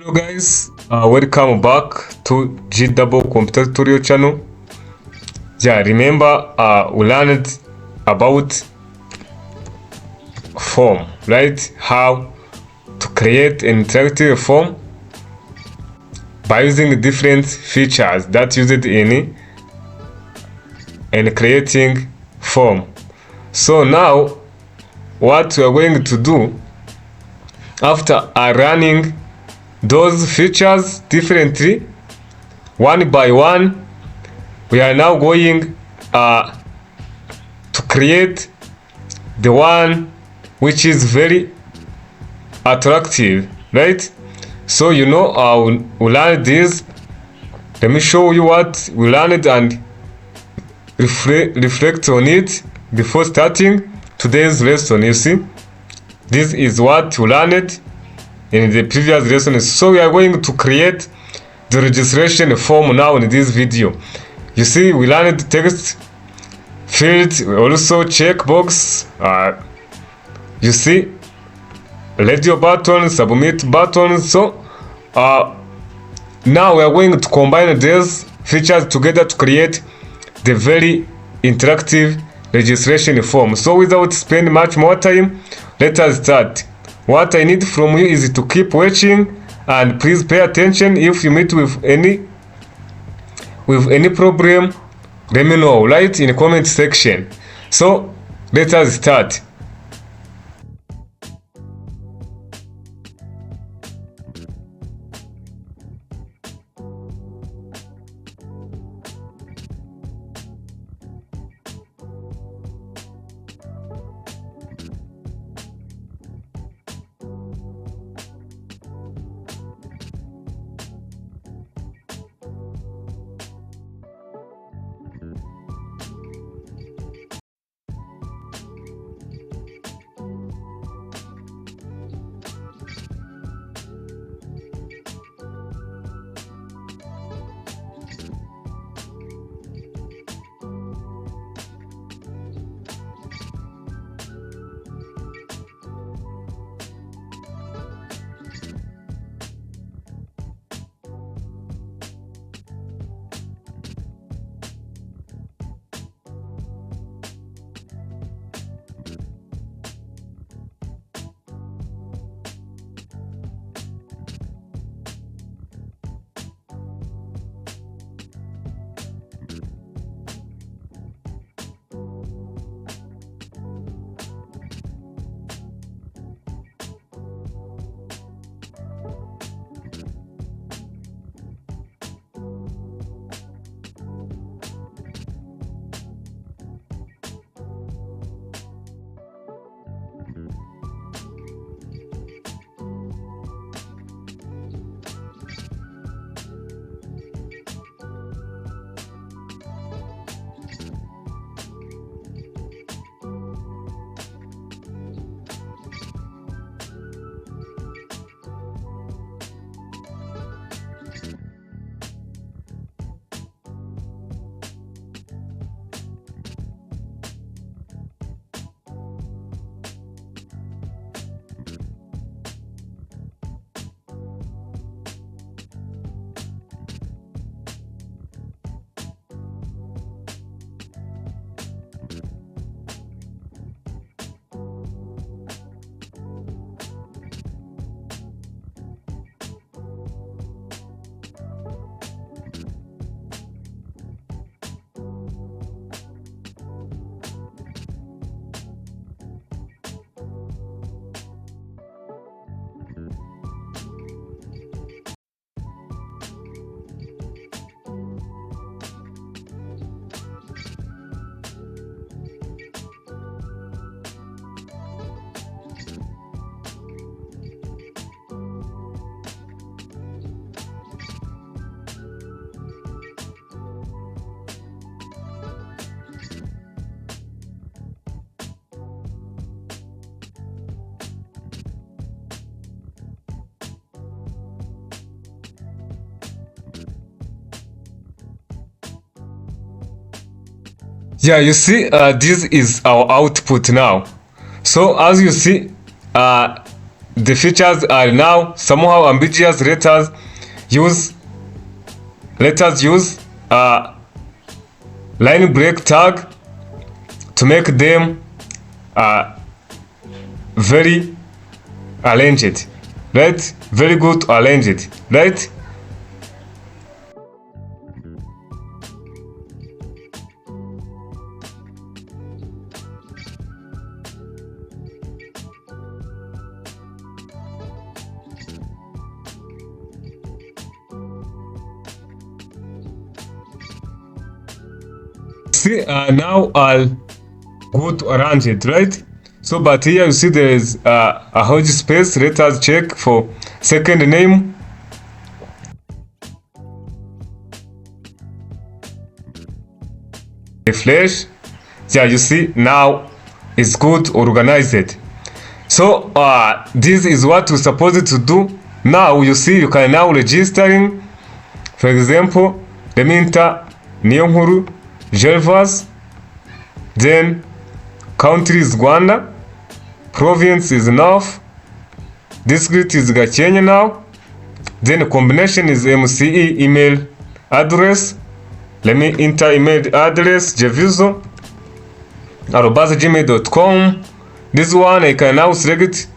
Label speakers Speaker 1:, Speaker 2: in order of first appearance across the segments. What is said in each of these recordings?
Speaker 1: Hello guys, welcome back to G-Double Computer Tutorial channel. Remember we learned about form, right? How to create an interactive form by using different features that used in creating form. So now what we are going to do after running those features differently one by one, we are now going to create the one which is very attractive, right? So we learned this. Let me show you what we learned and reflect on it before starting today's lesson. You see, this is what we learned in the previous lesson. So we are going to create the registration form now in this video. You see, we learned text field, also checkbox, you see, radio button, submit button. So now we are going to combine these features together to create the very interactive registration form. So without spending much more time, let us start. What I need from you is to keep watching and please pay attention. If you meet with any problem, let me know, right, in the comment section. So let us start. You see, this is our output now. So as you see, the features are now somehow ambiguous. Let us use line break tag to make them very arranged, right? Very good arranged, right? See, now I'll go to arrange it, right? So, but here you see there is a huge space. Let us check for second name. Refresh. Yeah, you see now it's good organized. So this is what we're supposed to do. Now you see you can now registering. For example, let me enter Niyonkuru Gervas, then country is Rwanda, province is North, district is Gakenke now, then combination is MCE email address. Let me enter email address jevizo@gmail.com. This one I can now select.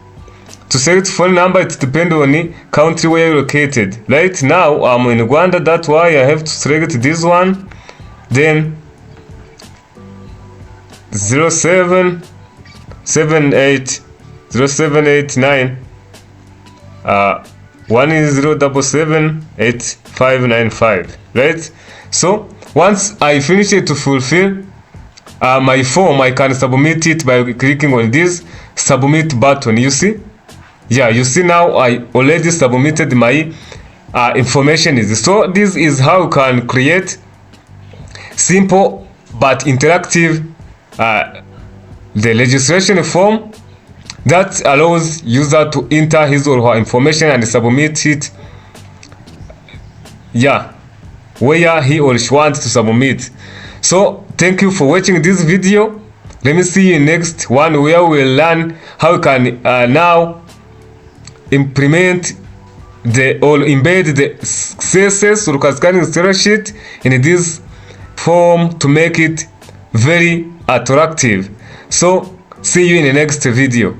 Speaker 1: To select phone number, it depends on the country where you're located. Right now I'm in Rwanda, that's why I have to select this one. Then 0778 0789 10778595, right? So once I finish it to fulfill my form, I can submit it by clicking on this submit button. You see, yeah, you see now I already submitted my information. So this is how you can create simple but interactive the registration form that allows user to enter his or her information and submit it, yeah, where he or she wants to submit. So thank you for watching this video. Let me see you in next one where we'll learn how you can now implement or embed the CSS or cascading style sheet in this form to make it very attractive. So see you in the next video.